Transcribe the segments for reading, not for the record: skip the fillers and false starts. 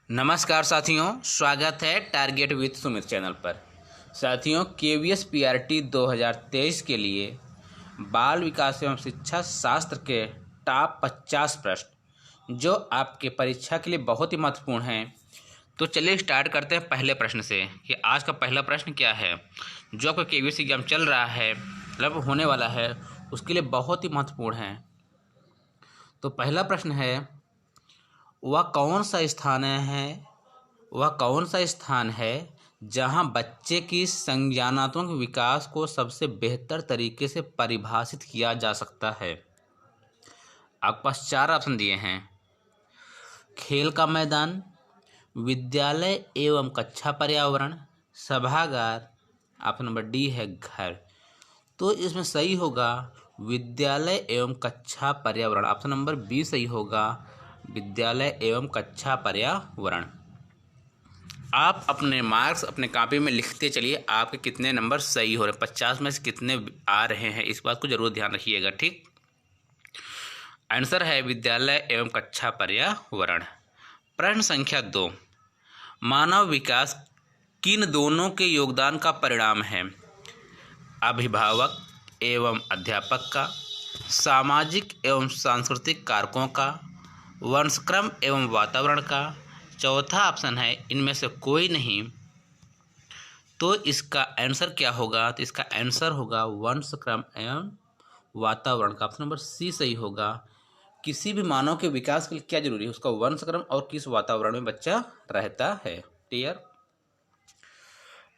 नमस्कार साथियों, स्वागत है टारगेट विद सुमित चैनल पर। साथियों, केवीएस पीआरटी 2023 के लिए बाल विकास एवं शिक्षा शास्त्र के टॉप 50 प्रश्न जो आपके परीक्षा के लिए बहुत ही महत्वपूर्ण हैं। तो चलिए स्टार्ट करते हैं पहले प्रश्न से कि आज का पहला प्रश्न क्या है जो आपका केवीएस एग्जाम चल रहा है, मतलब होने वाला है, उसके लिए बहुत ही महत्वपूर्ण है। तो पहला प्रश्न है, वह कौन सा स्थान है जहां बच्चे की संज्ञानात्मक विकास को सबसे बेहतर तरीके से परिभाषित किया जा सकता है। आपके पास 4 ऑप्शन दिए हैं। खेल का मैदान, विद्यालय एवं कक्षा पर्यावरण, सभागार, ऑप्शन नंबर डी है घर। तो इसमें सही होगा विद्यालय एवं कक्षा पर्यावरण, ऑप्शन नंबर बी सही होगा, विद्यालय एवं कक्षा पर्यावरण। आप अपने मार्क्स अपने कॉपी में लिखते चलिए, आपके कितने नंबर सही हो रहे हैं, 50 में से कितने आ रहे हैं, इस बात को जरूर ध्यान रखिएगा। ठीक, आंसर है विद्यालय एवं कक्षा पर्यावरण। प्रश्न संख्या 2, मानव विकास किन दोनों के योगदान का परिणाम है? अभिभावक एवं अध्यापक का, सामाजिक एवं सांस्कृतिक कारकों का, वंशक्रम एवं वातावरण का। चौथा ऑप्शन है इनमें से कोई नहीं। तो इसका आंसर क्या होगा? तो इसका आंसर होगा वंशक्रम एवं वातावरण का, ऑप्शन नंबर सी सही होगा। किसी भी मानव के विकास के लिए क्या जरूरी है? उसका वंशक्रम और किस वातावरण में बच्चा रहता है। क्लियर।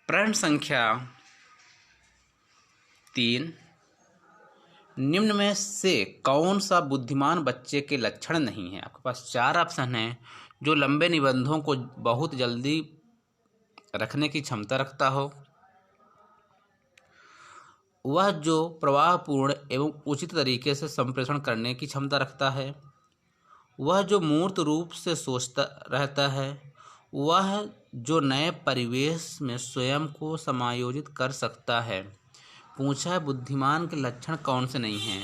प्रश्न संख्या 3, निम्न में से कौन सा बुद्धिमान बच्चे के लक्षण नहीं है? आपके पास 4 ऑप्शन हैं। जो लंबे निबंधों को बहुत जल्दी रखने की क्षमता रखता हो, वह जो प्रवाहपूर्ण एवं उचित तरीके से संप्रेषण करने की क्षमता रखता है, वह जो मूर्त रूप से सोचता रहता है, वह जो नए परिवेश में स्वयं को समायोजित कर सकता है। पूछा है बुद्धिमान के लक्षण कौन से नहीं हैं।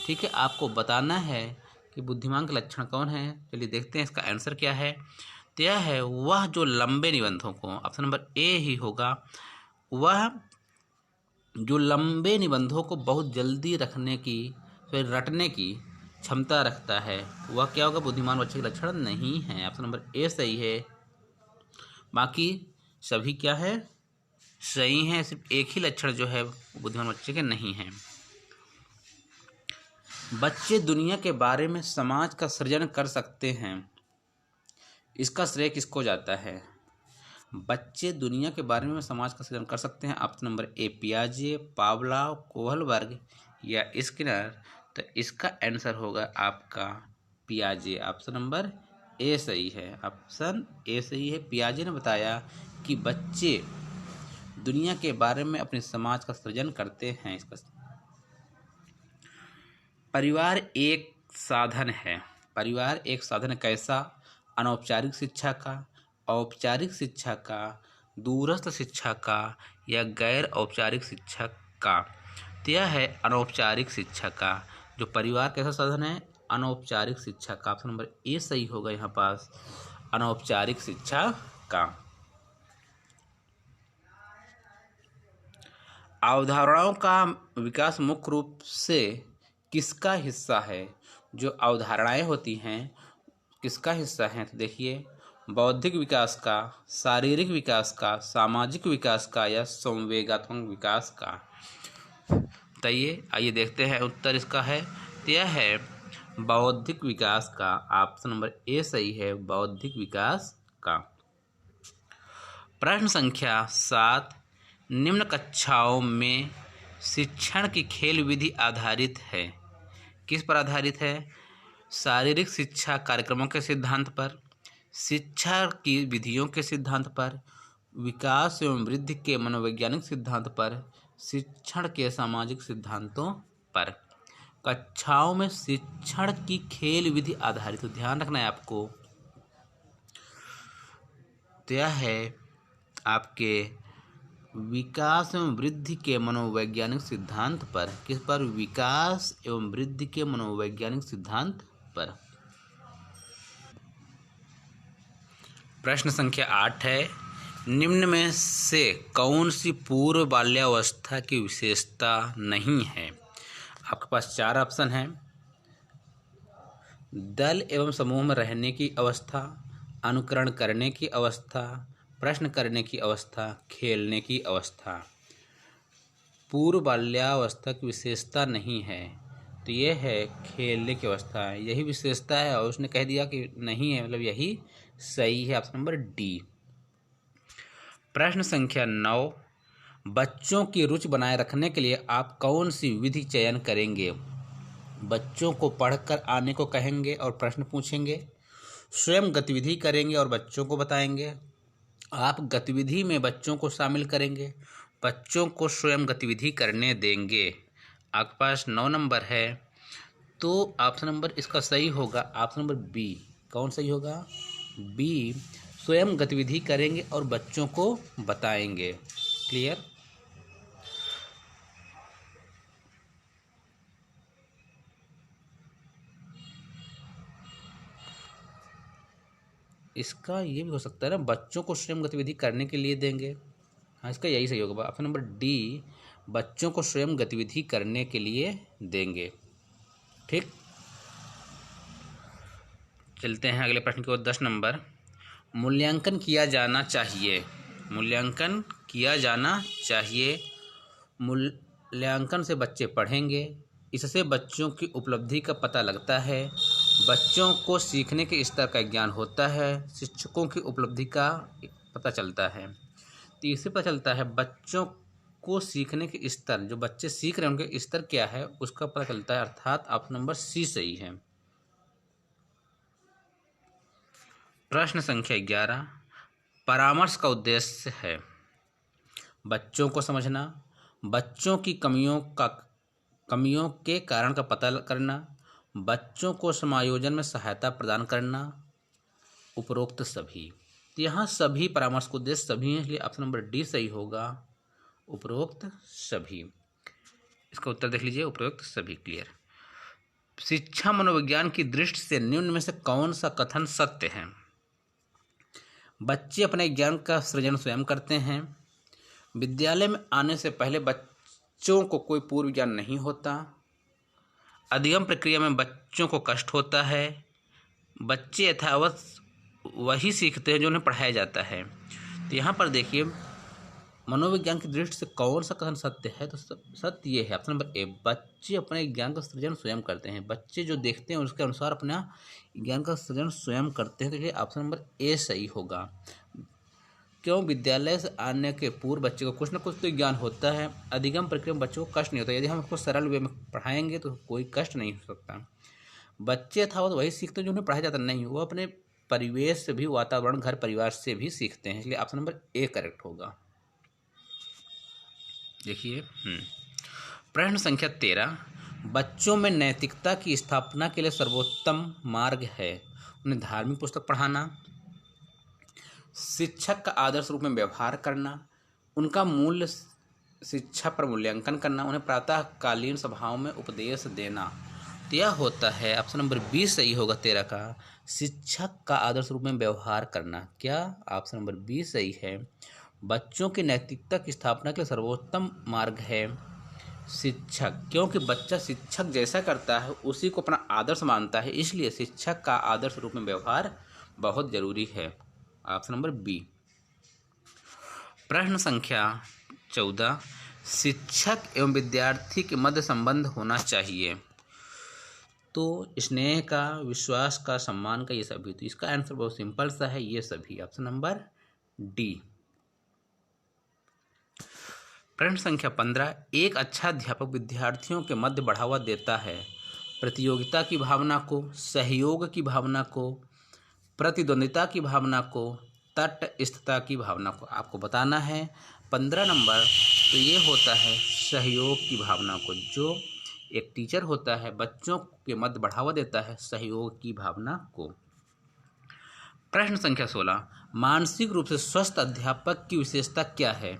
ठीक है, आपको बताना है कि बुद्धिमान के लक्षण कौन हैं। चलिए देखते हैं इसका आंसर क्या है। तो यह है वह जो लंबे निबंधों को, ऑप्शन नंबर ए ही होगा, वह जो लंबे निबंधों को बहुत जल्दी रखने की, फिर रटने की क्षमता रखता है, वह क्या होगा? बुद्धिमान बच्चे के लक्षण नहीं है, ऑप्शन नंबर ए सही है। बाकी सभी क्या है? सही है, सिर्फ एक ही लक्षण जो है बुद्धिमान बच्चे के नहीं है। बच्चे दुनिया के बारे में समाज का सृजन कर सकते हैं, इसका श्रेय किसको जाता है? बच्चे दुनिया के बारे में समाज का सृजन कर सकते हैं, ऑप्शन नंबर ए पियाजे, पावलोव, कोहलबर्ग या स्किनर। तो इसका आंसर होगा आपका पियाजे, ऑप्शन नंबर ए सही है। ऑप्शन ए सही है। पियाजे ने बताया कि बच्चे दुनिया के बारे में अपने समाज का सृजन करते हैं। इसका परिवार एक साधन है। परिवार एक साधन कैसा? अनौपचारिक शिक्षा का, औपचारिक शिक्षा का, दूरस्थ शिक्षा का या गैर औपचारिक शिक्षा का? तो यह है अनौपचारिक शिक्षा का। जो परिवार कैसा साधन है? अनौपचारिक शिक्षा का, ऑप्शन नंबर ए सही होगा यहाँ पास, अनौपचारिक शिक्षा का। अवधारणाओं का विकास मुख्य रूप से किसका हिस्सा है? जो अवधारणाएं होती हैं किसका हिस्सा हैं? तो देखिए, बौद्धिक विकास का, शारीरिक विकास का, सामाजिक विकास का या संवेगात्मक विकास का? तो आइए देखते हैं उत्तर इसका है। तो यह है बौद्धिक विकास का, ऑप्शन नंबर ए सही है, बौद्धिक विकास का। प्रश्न संख्या 7, निम्न कक्षाओं में शिक्षण की खेल विधि आधारित है। किस पर आधारित है? शारीरिक शिक्षा कार्यक्रमों के सिद्धांत पर, शिक्षा की विधियों के सिद्धांत पर, विकास एवं वृद्धि के मनोवैज्ञानिक सिद्धांत पर, शिक्षण के सामाजिक सिद्धांतों पर। कक्षाओं में शिक्षण की खेल विधि आधारित, तो ध्यान रखना है आपको। तो यह है आपके विकास एवं वृद्धि के मनोवैज्ञानिक सिद्धांत पर। किस पर? विकास एवं वृद्धि के मनोवैज्ञानिक सिद्धांत पर। प्रश्न संख्या 8 है, निम्न में से कौन सी पूर्व बाल्यावस्था की विशेषता नहीं है? आपके पास 4 ऑप्शन हैं। दल एवं समूह में रहने की अवस्था, अनुकरण करने की अवस्था, प्रश्न करने की अवस्था, खेलने की अवस्था। पूर्व बाल्यावस्था की विशेषता नहीं है तो ये है खेलने की अवस्था, यही विशेषता है और उसने कह दिया कि नहीं है, मतलब यही सही है, ऑप्शन नंबर डी। प्रश्न संख्या 9, बच्चों की रुचि बनाए रखने के लिए आप कौन सी विधि चयन करेंगे? बच्चों को पढ़कर आने को कहेंगे और प्रश्न पूछेंगे, स्वयं गतिविधि करेंगे और बच्चों को बताएंगे, आप गतिविधि में बच्चों को शामिल करेंगे, बच्चों को स्वयं गतिविधि करने देंगे। आपके पास 9 नंबर है तो ऑप्शन नंबर इसका सही होगा, ऑप्शन नंबर बी। कौन सही होगा? बी, स्वयं गतिविधि करेंगे और बच्चों को बताएंगे। क्लियर? इसका ये भी हो सकता है ना, बच्चों को स्वयं गतिविधि करने के लिए देंगे। हाँ, इसका यही सही होगा, ऑप्शन नंबर डी, बच्चों को स्वयं गतिविधि करने के लिए देंगे। ठीक, चलते हैं अगले प्रश्न की ओर। 10 नंबर, मूल्यांकन किया जाना चाहिए। मूल्यांकन किया जाना चाहिए। मूल्यांकन से बच्चे पढ़ेंगे, इससे बच्चों की उपलब्धि का पता लगता है, बच्चों को सीखने के स्तर का ज्ञान होता है, शिक्षकों की उपलब्धि का पता चलता है। तो इससे पता चलता है बच्चों को सीखने के स्तर, जो बच्चे सीख रहे हैं उनके स्तर क्या है उसका पता चलता है, अर्थात ऑप्शन नंबर सी सही है। प्रश्न संख्या 11, परामर्श का उद्देश्य है बच्चों को समझना, बच्चों की कमियों के कारण का पता करना, बच्चों को समायोजन में सहायता प्रदान करना, उपरोक्त सभी। तो यहाँ सभी परामर्श का उद्देश्य सभी है, इसलिए ऑप्शन नंबर डी सही होगा, उपरोक्त सभी। इसका उत्तर देख लीजिए, उपरोक्त सभी। क्लियर? शिक्षा मनोविज्ञान की दृष्टि से निम्न में से कौन सा कथन सत्य है? बच्चे अपने ज्ञान का सृजन स्वयं करते हैं, विद्यालय में आने से पहले बच्चों को कोई पूर्व ज्ञान नहीं होता, अधिगम प्रक्रिया में बच्चों को कष्ट होता है, बच्चे यथावत वही सीखते हैं जो उन्हें पढ़ाया जाता है। तो यहाँ पर देखिए मनोविज्ञान की दृष्टि से कौन सा कथन सत्य है, तो सत्य ये है, ऑप्शन नंबर ए, बच्चे अपने ज्ञान का सृजन स्वयं करते हैं। बच्चे जो देखते हैं उसके अनुसार अपना ज्ञान का सृजन स्वयं करते हैं, तो ये ऑप्शन नंबर ए सही होगा। क्यों? विद्यालय से आने के पूर्व बच्चे को कुछ ना कुछ तो ज्ञान होता है, अधिगम प्रक्रिया में बच्चों को कष्ट नहीं होता, यदि हम उसको सरल वे में पढ़ाएंगे तो कोई कष्ट नहीं हो सकता। बच्चे यथावत वही सीखते हैं जो उन्हें पढ़ाया जाता नहीं, वो अपने परिवेश से भी, वातावरण, घर परिवार से भी सीखते हैं, इसलिए ऑप्शन नंबर ए करेक्ट होगा। देखिए प्रश्न संख्या 13, बच्चों में नैतिकता की स्थापना के लिए सर्वोत्तम मार्ग है उन्हें धार्मिक पुस्तक पढ़ाना, शिक्षक का आदर्श रूप में व्यवहार करना, उनका मूल्य शिक्षा पर मूल्यांकन करना, उन्हें प्रातःकालीन सभाओं में उपदेश देना। तो यह होता है ऑप्शन नंबर बी सही होगा 13 का, शिक्षक का आदर्श रूप में व्यवहार करना। क्या? ऑप्शन नंबर बी सही है। बच्चों की नैतिकता की स्थापना के लिए सर्वोत्तम मार्ग है शिक्षक, क्योंकि बच्चा शिक्षक जैसा करता है उसी को अपना आदर्श मानता है, इसलिए शिक्षक का आदर्श रूप में व्यवहार बहुत जरूरी है, ऑप्शन नंबर बी। प्रश्न संख्या 14, शिक्षक एवं विद्यार्थी के मध्य संबंध होना चाहिए। तो स्नेह का, विश्वास का, सम्मान का, ये सभी। तो इसका आंसर बहुत सिंपल सा है, ये सभी, ऑप्शन नंबर डी। प्रश्न संख्या 15, एक अच्छा अध्यापक विद्यार्थियों के मध्य बढ़ावा देता है प्रतियोगिता की भावना को, सहयोग की भावना को, प्रतिद्वंदिता की भावना को, तटस्थता की भावना को। आपको बताना है 15 नंबर, तो ये होता है सहयोग की भावना को। जो एक टीचर होता है बच्चों के मध्य बढ़ावा देता है सहयोग की भावना को। प्रश्न संख्या 16, मानसिक रूप से स्वस्थ अध्यापक की विशेषता क्या है?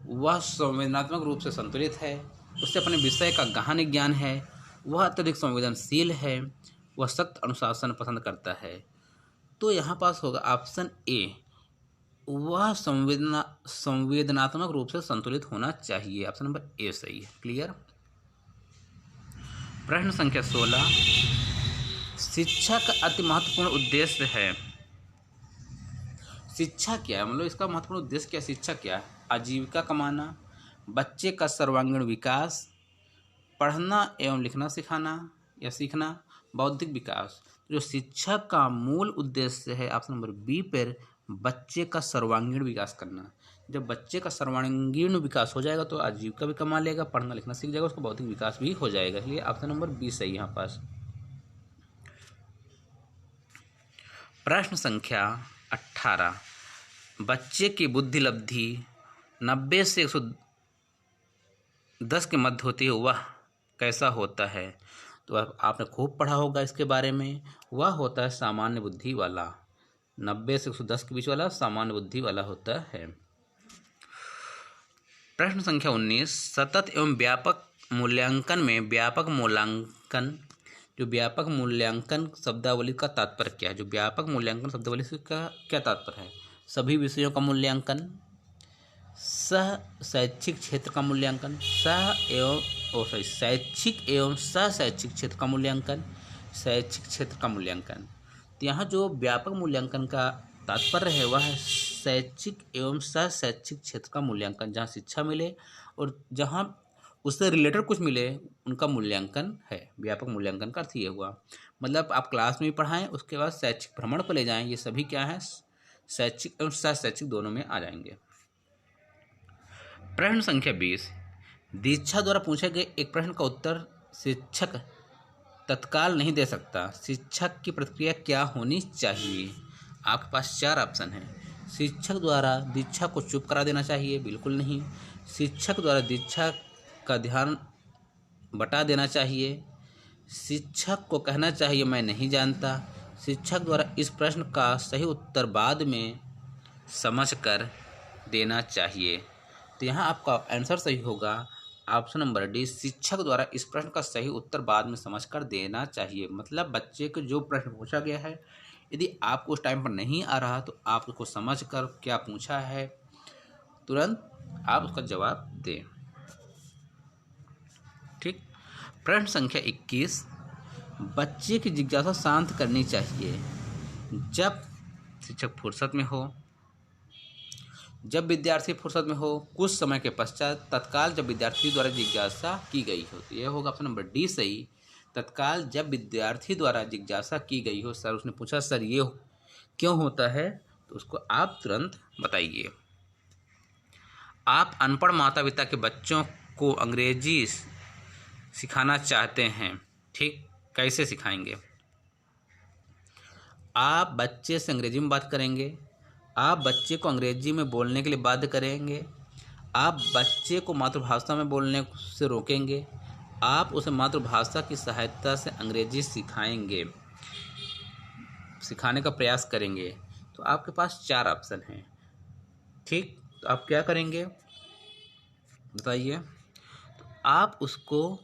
वह संवेदनात्मक रूप से संतुलित है, उसे अपने विषय का गहन ज्ञान है, वह अत्यधिक संवेदनशील है, वह सख्त अनुशासन पसंद करता है। तो यहाँ पास होगा ऑप्शन ए, वह संवेदनात्मक रूप से संतुलित होना चाहिए। ऑप्शन नंबर ए सही है। क्लियर। प्रश्न संख्या 16, शिक्षा का अति महत्वपूर्ण उद्देश्य है। शिक्षा क्या है, मतलब इसका महत्वपूर्ण उद्देश्य क्या, शिक्षा क्या है? आजीविका कमाना, बच्चे का सर्वांगीण विकास, पढ़ना एवं लिखना सिखाना या सीखना, बौद्धिक विकास। जो शिक्षा का मूल उद्देश्य है ऑप्शन नंबर बी पर, बच्चे का सर्वांगीण विकास करना। जब बच्चे का सर्वांगीण विकास हो जाएगा तो आजीविका भी कमा लेगा, पढ़ना लिखना सीख जाएगा, उसका बौद्धिक विकास भी हो जाएगा। इसलिए ऑप्शन नंबर बी सही यहाँ पास। प्रश्न संख्या 18, बच्चे की बुद्धि लब्धि 90 से 110 के मध्य होती है, वह कैसा होता है? तो आपने खूब पढ़ा होगा इसके बारे में। वह होता है सामान्य बुद्धि वाला, 90 से 110 के बीच वाला सामान्य बुद्धि वाला होता है। प्रश्न संख्या 19, सतत एवं व्यापक मूल्यांकन में व्यापक मूल्यांकन, जो व्यापक मूल्यांकन शब्दावली का तात्पर्य क्या है? जो व्यापक मूल्यांकन शब्दावली का क्या तात्पर्य है? सभी विषयों का मूल्यांकन, सह शैक्षिक क्षेत्र का मूल्यांकन, शैक्षिक एवं सह शैक्षिक क्षेत्र का मूल्यांकन, शैक्षिक क्षेत्र का मूल्यांकन। तो यहाँ जो व्यापक मूल्यांकन का तात्पर्य है वह है शैक्षिक एवं सह शैक्षिक क्षेत्र का मूल्यांकन, जहाँ शिक्षा मिले और जहाँ उससे रिलेटेड कुछ मिले उनका मूल्यांकन है। व्यापक मूल्यांकन का अर्थ ये हुआ, मतलब आप क्लास में भी पढ़ाएं, उसके बाद शैक्षिक भ्रमण पर ले जाएं, ये सभी क्या है, शैक्षिक एवं सह शैक्षिक दोनों में आ जाएंगे। प्रश्न संख्या 20, दीक्षा द्वारा पूछे गए एक प्रश्न का उत्तर शिक्षक तत्काल नहीं दे सकता, शिक्षक की प्रतिक्रिया क्या होनी चाहिए? आपके पास 4 ऑप्शन हैं। शिक्षक द्वारा दीक्षा को चुप करा देना चाहिए, बिल्कुल नहीं। शिक्षक द्वारा दीक्षा का ध्यान बटा देना चाहिए, शिक्षक को कहना चाहिए मैं नहीं जानता, शिक्षक द्वारा इस प्रश्न का सही उत्तर बाद में समझकर देना चाहिए। तो यहाँ आपका आंसर सही होगा ऑप्शन नंबर डी, शिक्षक द्वारा इस प्रश्न का सही उत्तर बाद में समझकर देना चाहिए। मतलब बच्चे को जो प्रश्न पूछा गया है, यदि आपको उस टाइम पर नहीं आ रहा तो आप उसको समझकर क्या पूछा है तुरंत आप उसका जवाब दें। ठीक। प्रश्न संख्या 21, बच्चे की जिज्ञासा शांत करनी चाहिए जब शिक्षक फुर्सत में हो, जब विद्यार्थी फुर्सत में हो, कुछ समय के पश्चात, तत्काल जब विद्यार्थी द्वारा जिज्ञासा की गई हो। तो यह होगा ऑप्शन नंबर डी सही, तत्काल जब विद्यार्थी द्वारा जिज्ञासा की गई हो। सर उसने पूछा सर ये क्यों होता है, तो उसको आप तुरंत बताइए। आप अनपढ़ माता पिता के बच्चों को अंग्रेजी सिखाना चाहते हैं, ठीक, कैसे सिखाएंगे? आप बच्चे से अंग्रेजी में बात करेंगे, आप बच्चे को अंग्रेजी में बोलने के लिए बाध्य करेंगे, आप बच्चे को मातृभाषा में बोलने से रोकेंगे, आप उसे मातृभाषा की सहायता से अंग्रेजी सिखाएंगे, सिखाने का प्रयास करेंगे। तो आपके पास 4 ऑप्शन हैं। ठीक, तो आप क्या करेंगे बताइए? तो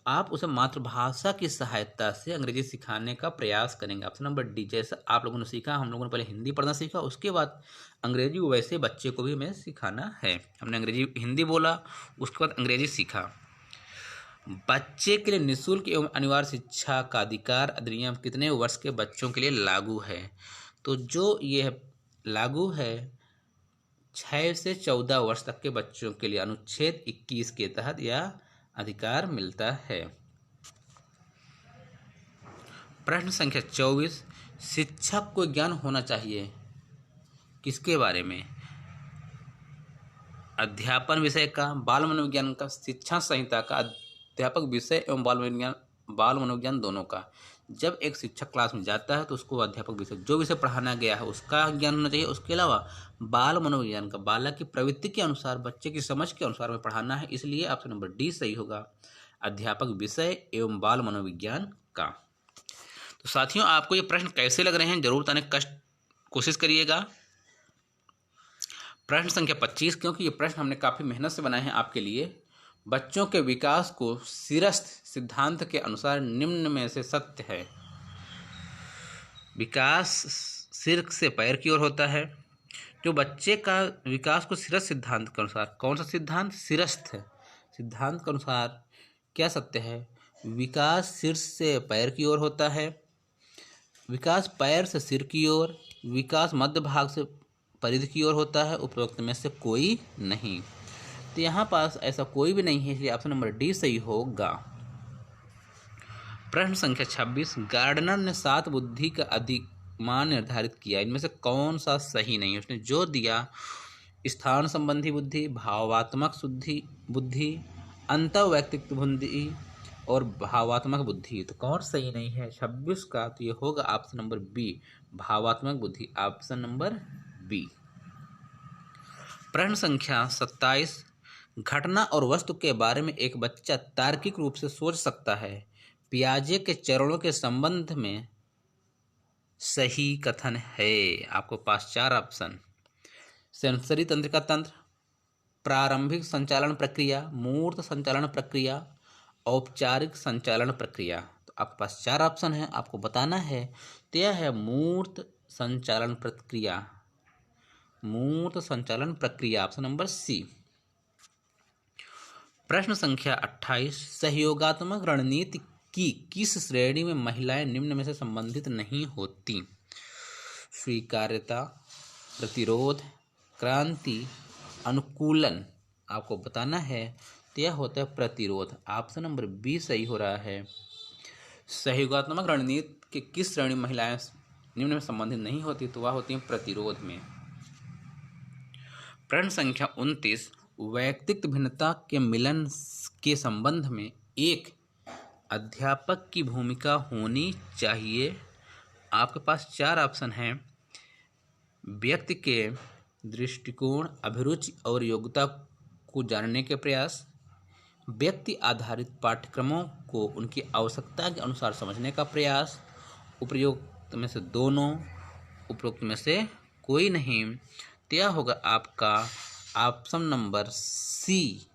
आप उसे मातृभाषा की सहायता से अंग्रेजी सिखाने का प्रयास करेंगे। ऑप्शन नंबर डी, जैसा आप लोगों ने सीखा, हम लोगों ने पहले हिंदी पढ़ना सीखा, उसके बाद अंग्रेजी वैसे बच्चे को भी हमें सिखाना है। हमने अंग्रेजी हिंदी बोला, उसके बाद अंग्रेजी सीखा। बच्चे के लिए निःशुल्क एवं अनिवार्य शिक्षा का अधिकार अधिनियम कितने वर्ष के बच्चों के लिए लागू है? तो जो ये लागू है 6 से 14 वर्ष तक के बच्चों के लिए अनुच्छेद 21 के तहत यह अधिकार मिलता है। प्रश्न संख्या 24, शिक्षक को ज्ञान होना चाहिए किसके बारे में? अध्यापन विषय का, बाल मनोविज्ञान का, शिक्षा संहिता का, अध्यापक विषय एवं बाल मनोविज्ञान दोनों का। जब एक शिक्षक क्लास में जाता है तो उसको अध्यापक विषय, जो विषय पढ़ाना गया है उसका ज्ञान होना चाहिए, उसके अलावा बाल मनोविज्ञान का, बालक की प्रवृत्ति के अनुसार, बच्चे की समझ के अनुसार में पढ़ाना है। इसलिए ऑप्शन नंबर डी सही होगा, अध्यापक विषय एवं बाल मनोविज्ञान का। तो साथियों, आपको ये प्रश्न कैसे लग रहे हैं जरूर बताने की कोशिश करिएगा। प्रश्न संख्या 25, क्योंकि ये प्रश्न हमने काफ़ी मेहनत से बनाए हैं आपके लिए। बच्चों के विकास को सिरस्थ सिद्धांत के अनुसार निम्न में से सत्य है। विकास सिर से पैर की ओर होता है। जो बच्चे का विकास को सिरस्थ सिद्धांत के अनुसार, कौन सा सिद्धांत? सिरस्थ सिद्धांत के अनुसार क्या सत्य है? विकास सिर से पैर की ओर होता है, विकास पैर से सिर की ओर, विकास मध्य भाग से परिधि की ओर होता है, उपरोक्त में से कोई नहीं। तो यहाँ पास ऐसा कोई भी नहीं है, इसलिए ऑप्शन नंबर डी सही होगा। प्रश्न संख्या 26, गार्डनर ने 7 बुद्धि का अधिमान निर्धारित किया, इनमें से कौन सा सही नहीं है? उसने जो दिया स्थान संबंधी बुद्धि, भावात्मक बुद्धि, अंतःवैयक्तिक बुद्धि और भावात्मक बुद्धि। तो कौन सही नहीं है 26 का? तो ये होगा ऑप्शन नंबर बी, भावात्मक बुद्धि, ऑप्शन नंबर बी। प्रश्न संख्या 27, घटना और वस्तु के बारे में एक बच्चा तार्किक रूप से सोच सकता है, पियाजे के चरणों के संबंध में सही कथन है। आपको पास 4 ऑप्शन, सेंसरी तंत्रिका तंत्र, प्रारंभिक संचालन प्रक्रिया, मूर्त संचालन प्रक्रिया, औपचारिक संचालन प्रक्रिया। तो आपके पास 4 ऑप्शन है, आपको बताना है। तो यह है मूर्त संचालन प्रक्रिया, मूर्त संचालन प्रक्रिया, ऑप्शन नंबर सी। प्रश्न संख्या 28, सहयोगात्मक रणनीति की किस श्रेणी में महिलाएं निम्न में से संबंधित नहीं होती? स्वीकार्यता, प्रतिरोध, क्रांति, अनुकूलन। आपको बताना है। तो यह होता है प्रतिरोध, ऑप्शन नंबर बी सही हो रहा है। सहयोगात्मक रणनीति के किस श्रेणी में महिलाएं निम्न में संबंधित नहीं होती? तो वह होती है प्रतिरोध में। प्रश्न संख्या 29, वैयक्तिक भिन्नता के मिलन के संबंध में एक अध्यापक की भूमिका होनी चाहिए। आपके पास 4 ऑप्शन हैं, व्यक्ति के दृष्टिकोण, अभिरुचि और योग्यता को जानने के प्रयास, व्यक्ति आधारित पाठ्यक्रमों को उनकी आवश्यकता के अनुसार समझने का प्रयास, उपयुक्त में से दोनों, उपरोक्त में से कोई नहीं। तो यह होगा आपका option number C,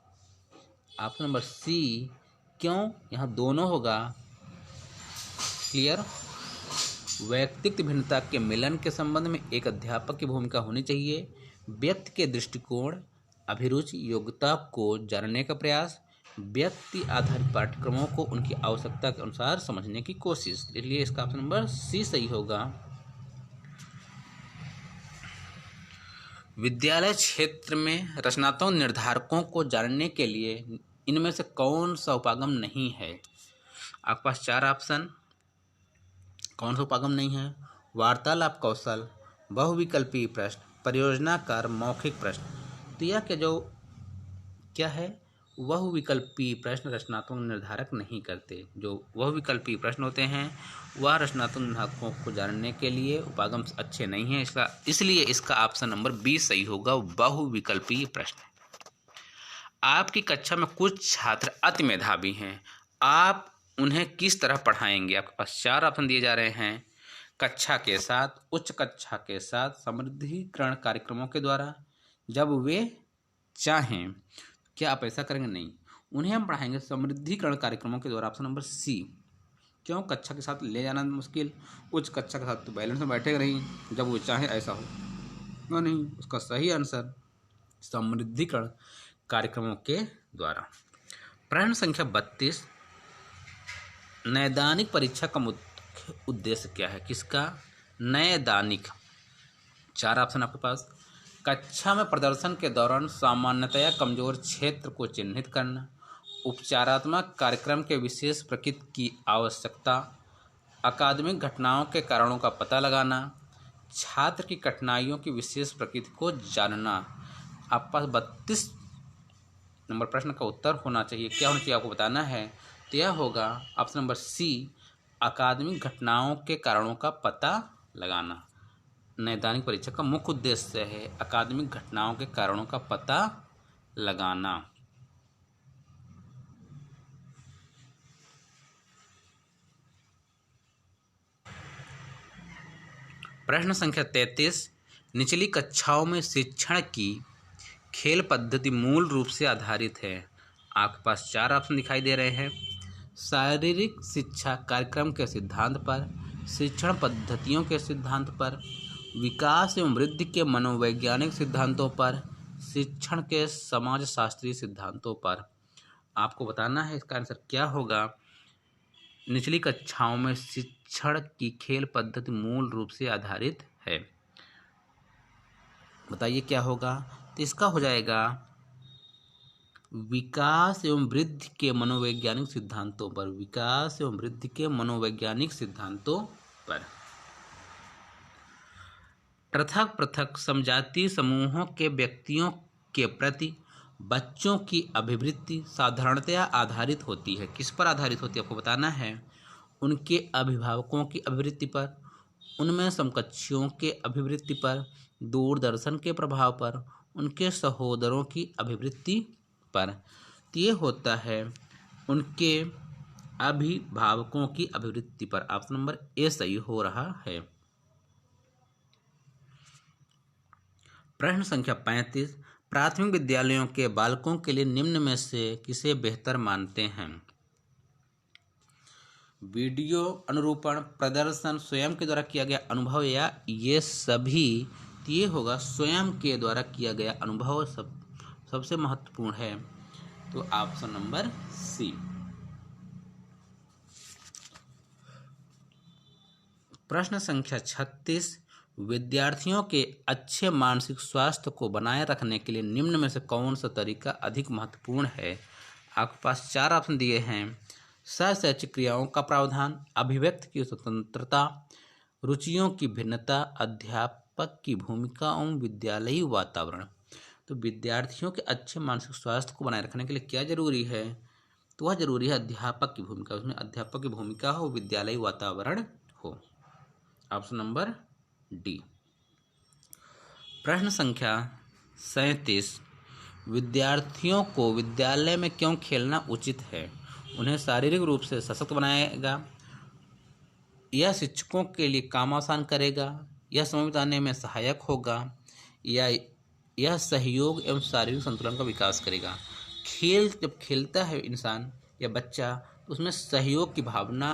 option number C. क्यों? यहाँ दोनों होगा। क्लियर? वैयक्तिक भिन्नता के मिलन के संबंध में एक अध्यापक की भूमिका होनी चाहिए, व्यक्ति के दृष्टिकोण, अभिरुचि, योग्यता को जानने का प्रयास, व्यक्ति आधारित पाठ्यक्रमों को उनकी आवश्यकता के अनुसार समझने की कोशिश। इसलिए इसका ऑप्शन नंबर सी सही होगा। विद्यालय क्षेत्र में रचनात्मक निर्धारकों को जानने के लिए इनमें से कौन सा उपागम नहीं है? आपके पास 4 ऑप्शन, कौन सा उपागम नहीं है? वार्तालाप कौशल, बहुविकल्पीय प्रश्न, परियोजनाकार मौखिक प्रश्न। तो यह क्या है? बहुविकल्पीय प्रश्न रचनात्मक निर्धारक नहीं करते। जो बहुविकल्पीय प्रश्न होते हैं वह रचनात्मक निर्धारकों को जानने के लिए उपागम अच्छे नहीं हैं। इसलिए इसका ऑप्शन नंबर बी सही होगा, बहुविकल्पीय प्रश्न। आपकी कक्षा में कुछ छात्र अति मेधावी हैं, आप उन्हें किस तरह पढ़ाएंगे? आपके पास 4 ऑप्शन दिए जा रहे हैं, कक्षा के साथ, उच्च कक्षा के साथ, समृद्धिकरण कार्यक्रमों के द्वारा, जब वे चाहें। क्या आप ऐसा करेंगे? नहीं, उन्हें हम पढ़ाएंगे समृद्धिकरण कार्यक्रमों के द्वारा, ऑप्शन नंबर सी। क्यों? कक्षा के साथ ले जाना मुश्किल, उच्च कक्षा के साथ तो बैलेंस में बैठेगा नहीं, जब वो चाहे ऐसा हो नहीं। उसका सही आंसर समृद्धिकरण कार्यक्रमों के द्वारा। प्रश्न संख्या 32, नैदानिक परीक्षा का मुख्य उद्देश्य क्या है? किसका? नैदानिक। 4 ऑप्शन आपके पास, कक्षा में प्रदर्शन के दौरान सामान्यतया कमजोर क्षेत्र को चिन्हित करना, उपचारात्मक कार्यक्रम के विशेष प्रकृति की आवश्यकता, अकादमिक घटनाओं के कारणों का पता लगाना, छात्र की कठिनाइयों की विशेष प्रकृति को जानना। आपके पास 32 नंबर प्रश्न का उत्तर होना चाहिए। क्या होना चाहिए? आपको बताना है। तो यह होगा ऑप्शन नंबर सी, अकादमिक घटनाओं के कारणों का पता लगाना। नैदानिक परीक्षा का मुख्य उद्देश्य है अकादमिक घटनाओं के कारणों का पता लगाना। प्रश्न संख्या 33, निचली कक्षाओं में शिक्षण की खेल पद्धति मूल रूप से आधारित है। आपके पास 4 ऑप्शन दिखाई दे रहे हैं, शारीरिक शिक्षा कार्यक्रम के सिद्धांत पर, शिक्षण पद्धतियों के सिद्धांत पर, विकास एवं वृद्धि के मनोवैज्ञानिक सिद्धांतों पर, शिक्षण के समाजशास्त्रीय सिद्धांतों पर। आपको बताना है इसका आंसर क्या होगा। निचली कक्षाओं में शिक्षण की खेल पद्धति मूल रूप से आधारित है। बताइए क्या होगा। तो इसका हो जाएगा विकास एवं वृद्धि के मनोवैज्ञानिक सिद्धांतों पर, विकास एवं वृद्धि के मनोवैज्ञानिक सिद्धांतों पर। पृथक पृथक समजातीय समूहों के व्यक्तियों के प्रति बच्चों की अभिवृत्ति साधारणतया आधारित होती है। किस पर आधारित होती है आपको बताना है। उनके अभिभावकों की अभिवृत्ति पर, उनमें समकक्षियों के अभिवृत्ति पर, दूरदर्शन के प्रभाव पर, उनके सहोदरों की अभिवृत्ति पर। तो ये होता है उनके अभिभावकों की अभिवृत्ति पर। ऑप्शन नंबर ए सही हो रहा है। प्रश्न संख्या 35, प्राथमिक विद्यालयों के बालकों के लिए निम्न में से किसे बेहतर मानते हैं। वीडियो अनुरूपण, प्रदर्शन, स्वयं के द्वारा किया गया अनुभव या ये सभी। ये होगा स्वयं के द्वारा किया गया अनुभव सबसे महत्वपूर्ण है। तो ऑप्शन नंबर सी। प्रश्न संख्या 36, विद्यार्थियों के अच्छे मानसिक स्वास्थ्य को बनाए रखने के लिए निम्न में से कौन सा तरीका अधिक महत्वपूर्ण है। आपके पास 4 ऑप्शन दिए हैं। सहशैक्षिक क्रियाओं का प्रावधान, अभिव्यक्ति की स्वतंत्रता, रुचियों की भिन्नता, अध्यापक की भूमिका एवं विद्यालयी वातावरण। तो विद्यार्थियों के अच्छे मानसिक स्वास्थ्य को बनाए रखने के लिए क्या जरूरी है। तो वह जरूरी है अध्यापक की भूमिका। उसमें अध्यापक की भूमिका हो, विद्यालयी वातावरण हो। Option number D. प्रश्न संख्या 37, विद्यार्थियों को विद्यालय में क्यों खेलना उचित है। उन्हें शारीरिक रूप से सशक्त बनाएगा, यह शिक्षकों के लिए काम आसान करेगा, यह समय बिताने में सहायक होगा, या यह सहयोग एवं शारीरिक संतुलन का विकास करेगा। खेल जब खेलता है इंसान या बच्चा तो उसमें सहयोग की भावना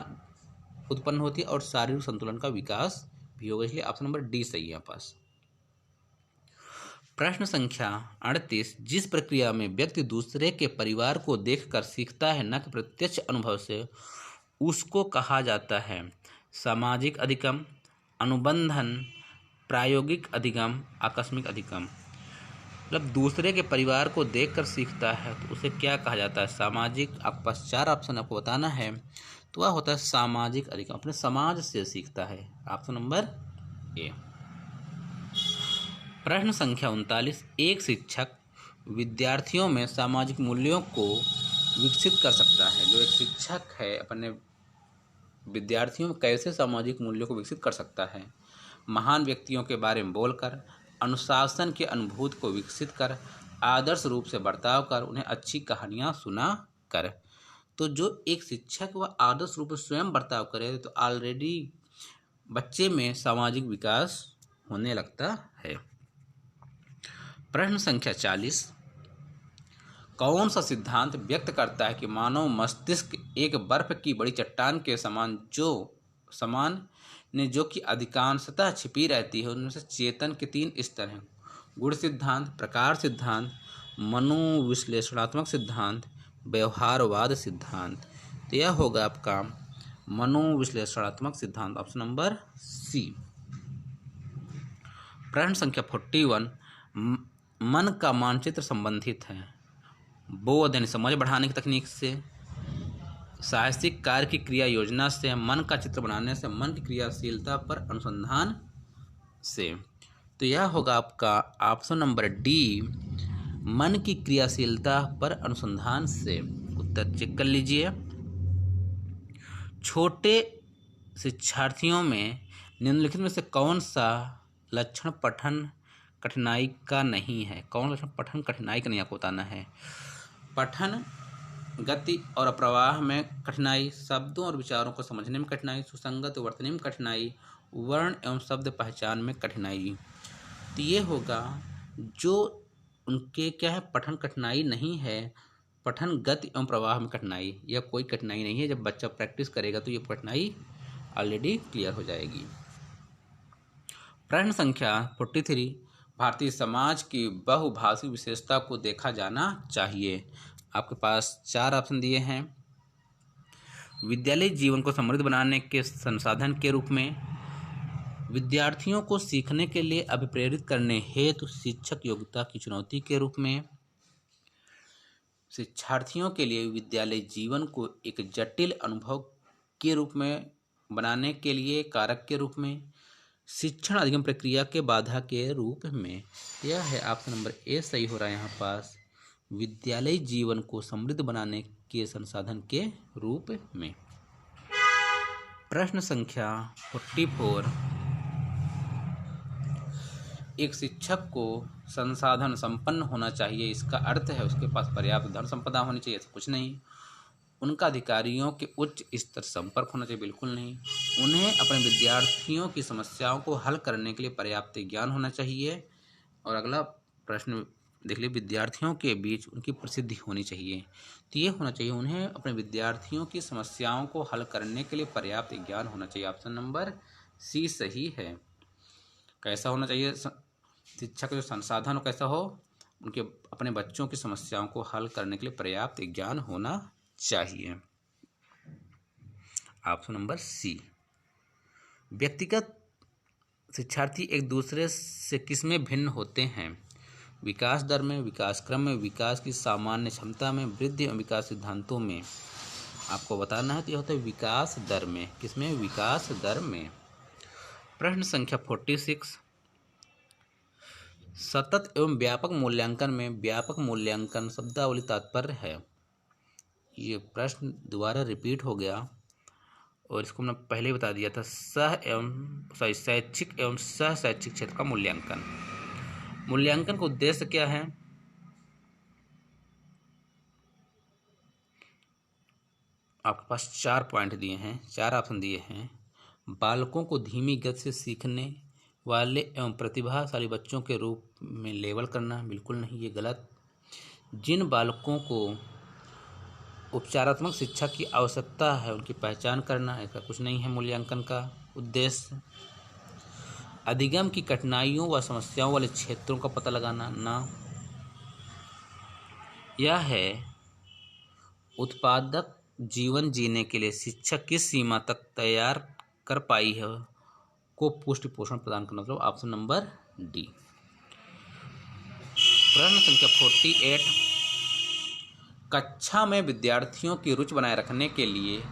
उत्पन्न होती है और शारीरिक संतुलन का विकास भी होगा। इसलिए ऑप्शन नंबर डी सही है यहाँ पास। प्रश्न संख्या 38, जिस प्रक्रिया में व्यक्ति दूसरे के परिवार को देखकर सीखता है न कि प्रत्यक्ष अनुभव से, उसको कहा जाता है सामाजिक अधिगम, अनुबंधन, प्रायोगिक अधिगम, आकस्मिक अधिगम। मतलब दूसरे के परिवार को देखकर सीखता है तो उसे क्या कहा जाता है, सामाजिक। आपके पास 4 ऑप्शन आपको बताना है। तो वह होता है सामाजिक अधिगम, अपने समाज से सीखता है। ऑप्शन नंबर ए। प्रश्न संख्या 39, एक शिक्षक विद्यार्थियों में सामाजिक मूल्यों को विकसित कर सकता है। जो एक शिक्षक है अपने विद्यार्थियों में कैसे सामाजिक मूल्यों को विकसित कर सकता है। महान व्यक्तियों के बारे में बोलकर, अनुशासन के अनुभूति को विकसित कर, आदर्श रूप से बर्ताव कर, उन्हें अच्छी कहानियाँ सुना कर। तो जो एक शिक्षक वह आदर्श रूप से स्वयं बर्ताव करे तो ऑलरेडी बच्चे में सामाजिक विकास होने लगता है। प्रश्न संख्या 40, कौन सा सिद्धांत व्यक्त करता है कि मानव मस्तिष्क एक बर्फ की बड़ी चट्टान के समान जो कि अधिकांशतः छिपी रहती है। उनमें से चेतन के 3 स्तर हैं, गुण सिद्धांत, प्रकार सिद्धांत, मनोविश्लेषणात्मक सिद्धांत, व्यवहारवाद सिद्धांत। तो यह होगा आपका मनोविश्लेषणात्मक सिद्धांत। Option number C. प्रश्न संख्या 41, मन का मानचित्र संबंधित है बोध यानी समझ बढ़ाने की तकनीक से, साहसिक कार्य की क्रिया योजना से, मन का चित्र बनाने से, मन की क्रियाशीलता पर अनुसंधान से। तो यह होगा आपका ऑप्शन नंबर डी, मन की क्रियाशीलता पर अनुसंधान से। उत्तर चेक कर लीजिए। छोटे शिक्षार्थियों में निम्नलिखित में से कौन सा लक्षण पठन कठिनाई का नहीं है। कौन लक्षण पठन कठिनाई का नहीं आपको बताना है। पठन गति और प्रवाह में कठिनाई, शब्दों और विचारों को समझने में कठिनाई, सुसंगत वर्तनी में कठिनाई, वर्ण एवं शब्द पहचान में कठिनाई। तो ये होगा जो उनके क्या है, पठन कठिनाई नहीं है, पठन गति एवं प्रवाह में कठिनाई, यह कोई कठिनाई नहीं है। जब बच्चा प्रैक्टिस करेगा तो ये कठिनाई ऑलरेडी क्लियर हो जाएगी। प्रश्न संख्या 43, भारतीय समाज की बहुभाषी विशेषता को देखा जाना चाहिए। आपके पास 4 ऑप्शन दिए हैं। विद्यालय जीवन को समृद्ध बनाने के संसाधन के रूप में, विद्यार्थियों को सीखने के लिए अभिप्रेरित करने हेतु शिक्षक योग्यता की चुनौती के रूप में, शिक्षार्थियों के लिए विद्यालय जीवन को एक जटिल अनुभव के रूप में बनाने के लिए कारक के रूप में, शिक्षण अधिगम प्रक्रिया के बाधा के रूप में। यह है ऑप्शन नंबर ए सही हो रहा है यहाँ पास, विद्यालय जीवन को समृद्ध बनाने के संसाधन के रूप में। प्रश्न संख्या 44, एक शिक्षक को संसाधन संपन्न होना चाहिए, इसका अर्थ है उसके पास पर्याप्त धन संपदा होनी चाहिए, ऐसा कुछ नहीं। उनका अधिकारियों के उच्च स्तर संपर्क होना चाहिए, बिल्कुल नहीं। उन्हें अपने विद्यार्थियों की समस्याओं को हल करने के लिए पर्याप्त ज्ञान होना चाहिए। और अगला प्रश्न देख लीजिए, विद्यार्थियों के बीच उनकी प्रसिद्धि होनी चाहिए। तो ये होना चाहिए, उन्हें अपने विद्यार्थियों की समस्याओं को हल करने के लिए पर्याप्त ज्ञान होना चाहिए। ऑप्शन नंबर सी सही है। कैसा होना चाहिए शिक्षा का जो संसाधन हो, कैसा हो, उनके अपने बच्चों की समस्याओं को हल करने के लिए पर्याप्त ज्ञान होना चाहिए। Option number C. व्यक्तिगत शिक्षार्थी एक दूसरे से किसमें भिन्न होते हैं? विकास दर में, विकास क्रम में, विकास की सामान्य क्षमता में, वृद्धि एवं विकास सिद्धांतों में। आपको बताना है तो यह होता है विकास दर में। किसमें? विकास दर में। प्रश्न संख्या 46, सतत एवं व्यापक मूल्यांकन में व्यापक मूल्यांकन शब्दावली तात्पर्य है। ये प्रश्न दोबारा रिपीट हो गया और इसको मैंने पहले बता दिया था। शैक्षिक एवं सह शैक्षिक क्षेत्र का मूल्यांकन। मूल्यांकन का उद्देश्य क्या है? आपके पास 4 पॉइंट दिए हैं, 4 ऑप्शन दिए हैं। बालकों को धीमी गति से सीखने वाले एवं प्रतिभाशाली बच्चों के रूप में लेबल करना, बिल्कुल नहीं, ये गलत। जिन बालकों को उपचारात्मक शिक्षा की आवश्यकता है उनकी पहचान करना, ऐसा कुछ नहीं है मूल्यांकन का उद्देश्य। अधिगम की कठिनाइयों व समस्याओं वाले क्षेत्रों का पता लगाना, ना। यह है उत्पादक जीवन जीने के लिए शिक्षा किस सीमा तक तैयार कर पाई है को पुष्टि पोषण प्रदान करना, मतलब ऑप्शन नंबर डी। प्रश्न संख्या 48, कक्षा में विद्यार्थियों की रुचि बनाए रखने के लिए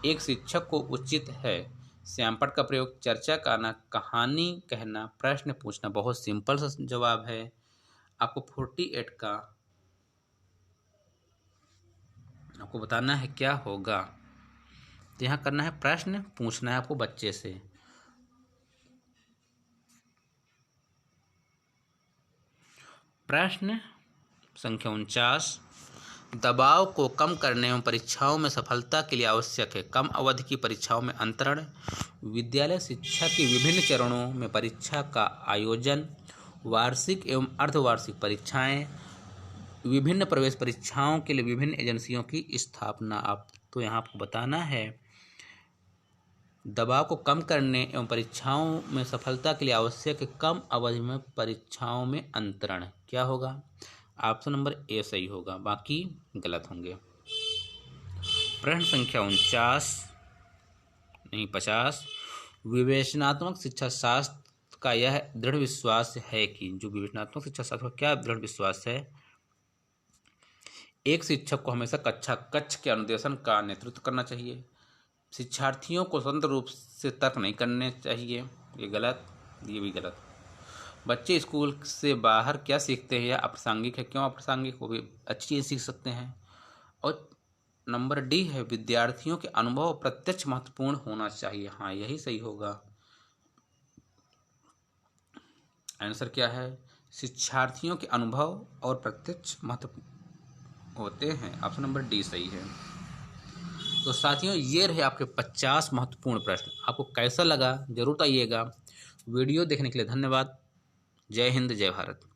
एक शिक्षक को उचित है श्यामपट्ट का प्रयोग, चर्चा करना, कहानी कहना, प्रश्न पूछना। बहुत सिंपल सा जवाब है। आपको 48 का आपको बताना है क्या होगा। तो यहाँ करना है प्रश्न पूछना है आपको बच्चे से। प्रश्न संख्या 49, दबाव को कम करने एवं परीक्षाओं में सफलता के लिए आवश्यक है कम अवधि की परीक्षाओं में अंतरण, विद्यालय शिक्षा के विभिन्न चरणों में परीक्षा का आयोजन, वार्षिक एवं अर्धवार्षिक परीक्षाएं, विभिन्न प्रवेश परीक्षाओं के लिए विभिन्न एजेंसियों की स्थापना। आप तो यहाँ आपको बताना है दबाव को कम करने एवं परीक्षाओं में सफलता के लिए आवश्यक कम अवधि में परीक्षाओं में अंतरण। क्या होगा? ऑप्शन नंबर ए सही होगा, बाकी गलत होंगे। प्रश्न संख्या 50, विवेचनात्मक शिक्षा शास्त्र का यह दृढ़ विश्वास है कि, जो विवेचनात्मक शिक्षा शास्त्र का क्या दृढ़ विश्वास है? एक शिक्षक को हमेशा कक्ष के अनुदेशन का नेतृत्व करना चाहिए। शिक्षार्थियों को स्वतंत्र रूप से तर्क नहीं करने चाहिए, ये गलत, ये भी गलत। बच्चे स्कूल से बाहर क्या सीखते हैं या अप्रासंगिक है, क्यों अप्रासंगिक, वो भी अच्छी चीज़ सीख सकते हैं। और नंबर डी है, विद्यार्थियों के अनुभव प्रत्यक्ष महत्वपूर्ण होना चाहिए। हाँ, यही सही होगा। आंसर क्या है? शिक्षार्थियों के अनुभव और प्रत्यक्ष महत्वपूर्ण होते हैं। ऑप्शन नंबर डी सही है। तो साथियों, ये रहे आपके 50 महत्वपूर्ण प्रश्न। आपको कैसा लगा जरूर बताइएगा। वीडियो देखने के लिए धन्यवाद। जय हिंद, जय भारत।